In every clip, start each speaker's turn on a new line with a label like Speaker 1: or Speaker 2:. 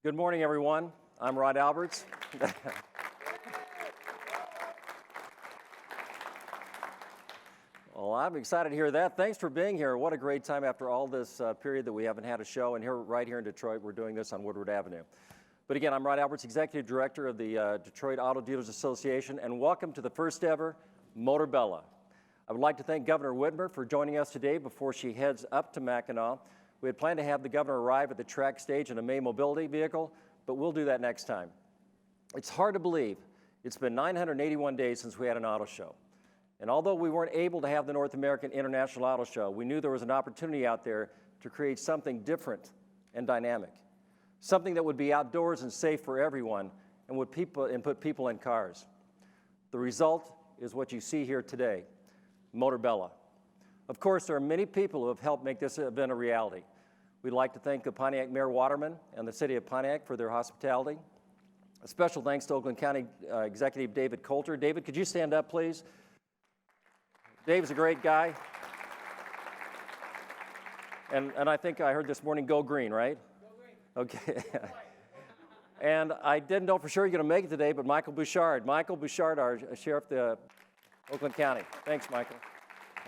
Speaker 1: Good morning, everyone. I'm Rod Alberts. Well, I'm excited to hear that. Thanks for being here. What a great time after all this period that we haven't had a show. And right here in Detroit, we're doing this on Woodward Avenue. But again, I'm Rod Alberts, Executive Director of the Detroit Auto Dealers Association, and welcome to the first ever Motorbella. I would like to thank Governor Whitmer for joining us today before she heads up to Mackinac. We had planned to have the governor arrive at the track stage in a May mobility vehicle, but we'll do that next time. It's hard to believe it's been 981 days since we had an auto show. And although we weren't able to have the North American International Auto Show, we knew there was an opportunity out there to create something different and dynamic, something that would be outdoors and safe for everyone and put people in cars. The result is what you see here today, Motorbella. Of course, there are many people who have helped make this event a reality. We'd like to thank the Pontiac Mayor Waterman and the City of Pontiac for their hospitality. A special thanks to Oakland County Executive David Coulter. David, could you stand up, please? Dave's a great guy. And I think I heard this morning, go green, right? Go green. Okay. And I didn't know for sure you're going to make it today, but Michael Bouchard, our Sheriff of Oakland County. Thanks, Michael.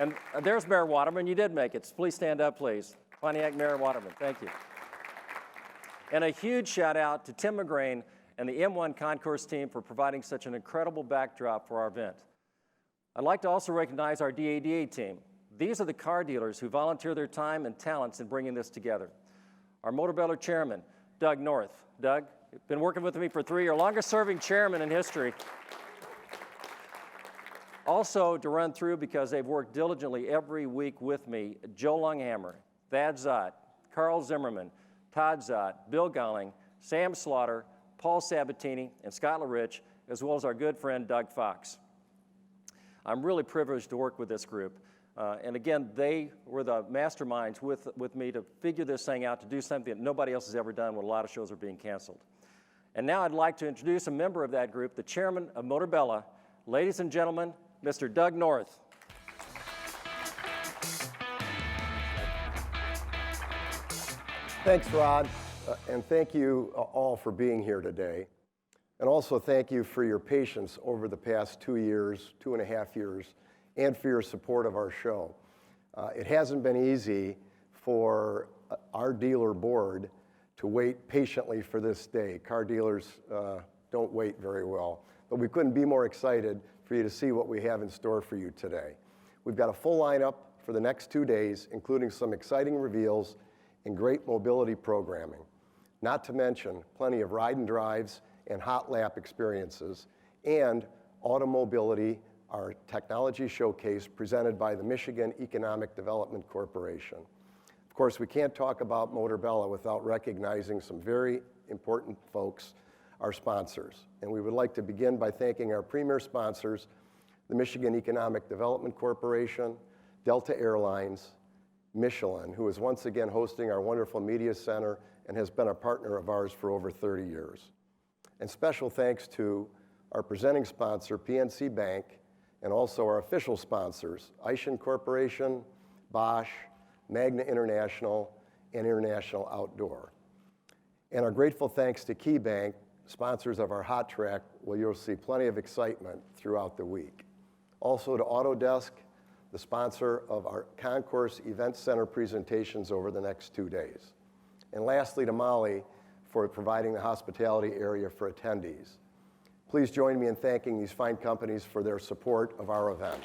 Speaker 1: And there's Mayor Waterman. You did make it. So please stand up, please. Pontiac Mayor Waterman, thank you. And a huge shout out to Tim McGrain and the M1 Concourse team for providing such an incredible backdrop for our event. I'd like to also recognize our DADA team. These are the car dealers who volunteer their time and talents in bringing this together. Our Motorbella chairman, Doug North. Doug, you've been working with me for 3 years, longest serving chairman in history. Also, to run through, because they've worked diligently every week with me, Joe Lunghammer, Thad Zott, Carl Zimmerman, Todd Zott, Bill Golling, Sam Slaughter, Paul Sabatini, and Scott LaRich, as well as our good friend Doug Fox. I'm really privileged to work with this group. And again, they were the masterminds with me to figure this thing out, to do something that nobody else has ever done when a lot of shows are being canceled. And now I'd like to introduce a member of that group, the chairman of Motorbella. Ladies and gentlemen, Mr. Doug North.
Speaker 2: Thanks, Rod, and thank you all for being here today. And also thank you for your patience over the past 2 years, 2.5 years, and for your support of our show. It hasn't been easy for our dealer board to wait patiently for this day. Car dealers don't wait very well, but we couldn't be more excited for you to see what we have in store for you today. We've got a full lineup for the next 2 days, including some exciting reveals and great mobility programming, not to mention plenty of ride and drives and hot lap experiences, and Automobility, our technology showcase presented by the Michigan Economic Development Corporation. Of course, we can't talk about Motorbella without recognizing some very important folks, our sponsors. And we would like to begin by thanking our premier sponsors, the Michigan Economic Development Corporation, Delta Airlines, Michelin, who is once again hosting our wonderful media center and has been a partner of ours for over 30 years. And special thanks to our presenting sponsor, PNC Bank, and also our official sponsors, Eichen Corporation, Bosch, Magna International, and International Outdoor. And our grateful thanks to Key Bank, sponsors of our Hot Track, where you'll see plenty of excitement throughout the week. Also to Autodesk, the sponsor of our Concourse Event Center presentations over the next 2 days. And lastly to Molly for providing the hospitality area for attendees. Please join me in thanking these fine companies for their support of our event.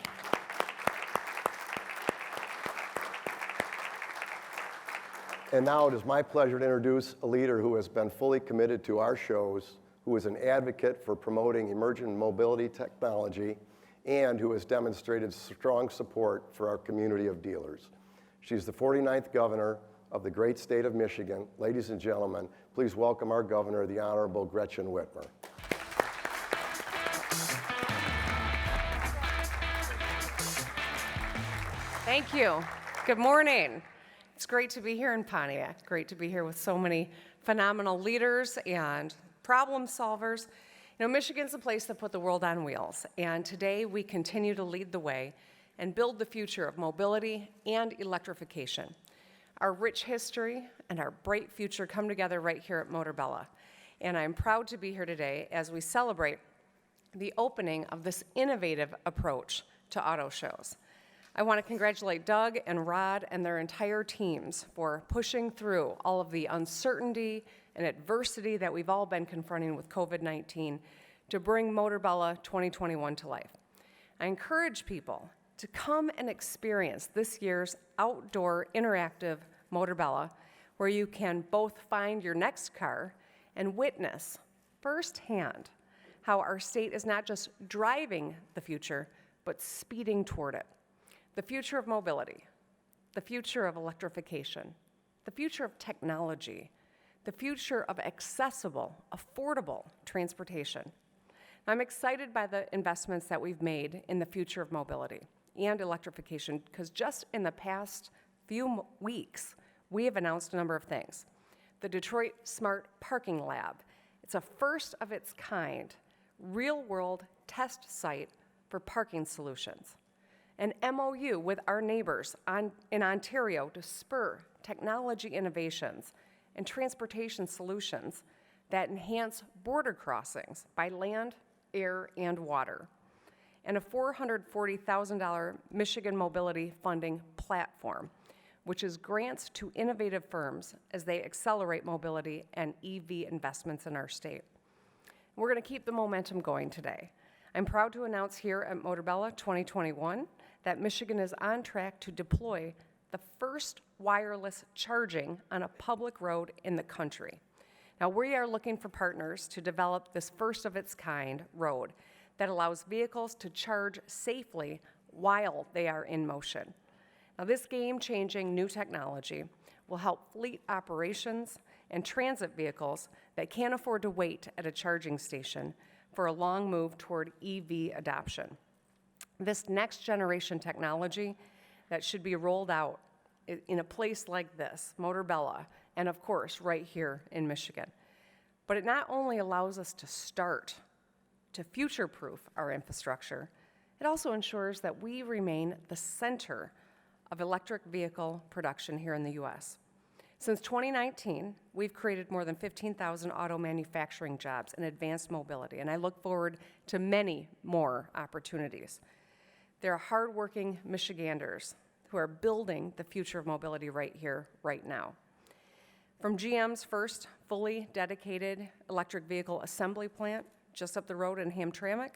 Speaker 2: And now it is my pleasure to introduce a leader who has been fully committed to our shows, who is an advocate for promoting emerging mobility technology, and who has demonstrated strong support for our community of dealers. She's the 49th governor of the great state of Michigan. Ladies and gentlemen, please welcome our governor, the Honorable Gretchen Whitmer.
Speaker 3: Thank you. Good morning. It's great to be here in Pontiac. Great to be here with so many phenomenal leaders and problem solvers. You know, Michigan's a place that put the world on wheels, and today we continue to lead the way and build the future of mobility and electrification. Our rich history and our bright future come together right here at Motorbella. and I'm proud to be here today as we celebrate the opening of this innovative approach to auto shows. I want to congratulate Doug and Rod and their entire teams for pushing through all of the uncertainty and adversity that we've all been confronting with COVID-19 to bring Motorbella 2021 to life. I encourage people to come and experience this year's outdoor interactive Motorbella, where you can both find your next car and witness firsthand how our state is not just driving the future, but speeding toward it. The future of mobility, the future of electrification, the future of technology, the future of accessible, affordable transportation. I'm excited by the investments that we've made in the future of mobility and electrification, because just in the past few weeks, we have announced a number of things. The Detroit Smart Parking Lab. It's a first of its kind, real-world test site for parking solutions. An MOU with our neighbors in Ontario to spur technology innovations and transportation solutions that enhance border crossings by land, air, and water. And a $440,000 Michigan Mobility Funding Platform, which is grants to innovative firms as they accelerate mobility and EV investments in our state. We're going to keep the momentum going today. I'm proud to announce here at Motorbella 2021 that Michigan is on track to deploy the first wireless charging on a public road in the country. Now, we are looking for partners to develop this first of its kind road that allows vehicles to charge safely while they are in motion. Now, this game-changing new technology will help fleet operations and transit vehicles that can't afford to wait at a charging station for a long move toward EV adoption. This next generation technology that should be rolled out in a place like this, Motorbella, and of course, right here in Michigan. But it not only allows us to start to future-proof our infrastructure, it also ensures that we remain the center of electric vehicle production here in the U.S. Since 2019, we've created more than 15,000 auto manufacturing jobs in advanced mobility, and I look forward to many more opportunities. There are hardworking Michiganders who are building the future of mobility right here, right now. From GM's first fully dedicated electric vehicle assembly plant just up the road in Hamtramck,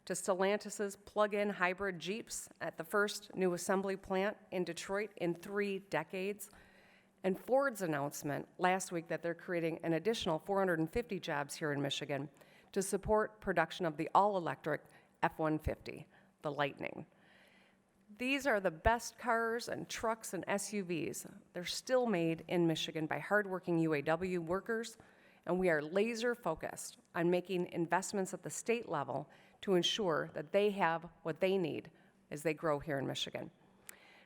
Speaker 3: to Stellantis's plug-in hybrid Jeeps at the first new assembly plant in Detroit in 3 decades, and Ford's announcement last week that they're creating an additional 450 jobs here in Michigan to support production of the all-electric F-150, the Lightning. These are the best cars and trucks and SUVs. They're still made in Michigan by hardworking UAW workers, and we are laser focused on making investments at the state level to ensure that they have what they need as they grow here in Michigan.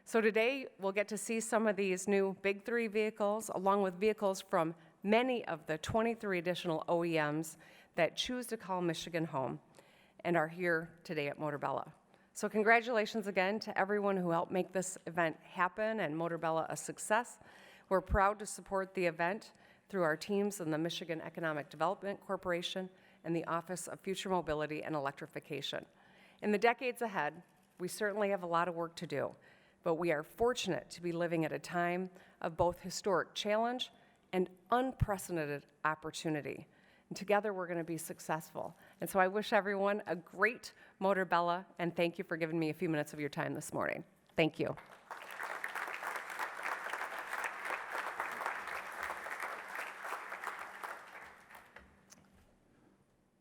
Speaker 3: So today, we'll get to see some of these new Big 3 vehicles, along with vehicles from many of the 23 additional OEMs that choose to call Michigan home and are here today at Motorbella. So congratulations again to everyone who helped make this event happen and Motorbella a success. We're proud to support the event through our teams in the Michigan Economic Development Corporation and the Office of Future Mobility and Electrification. In the decades ahead, we certainly have a lot of work to do, but we are fortunate to be living at a time of both historic challenge and unprecedented opportunity. And together we're going to be successful. And so I wish everyone a great Motorbella, and thank you for giving me a few minutes of your time this morning. Thank you.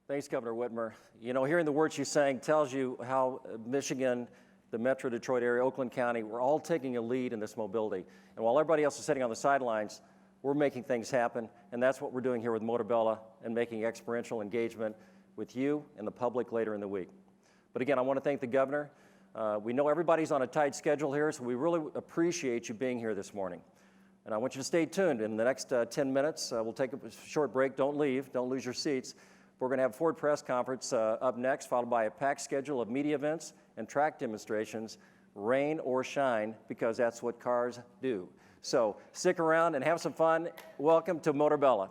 Speaker 1: Thanks, Governor Whitmer. You know, hearing the words you sang tells you how Michigan, the Metro Detroit area, Oakland County, we're all taking a lead in this mobility. And while everybody else is sitting on the sidelines, we're making things happen, and that's what we're doing here with Motorbella and making experiential engagement with you and the public later in the week. But again, I want to thank the governor. We know everybody's on a tight schedule here, so we really appreciate you being here this morning. And I want you to stay tuned. In the next 10 minutes, we'll take a short break. Don't leave. Don't lose your seats. We're going to have a Ford press conference up next, followed by a packed schedule of media events and track demonstrations, rain or shine, because that's what cars do. So stick around and have some fun. Welcome to Motorbella.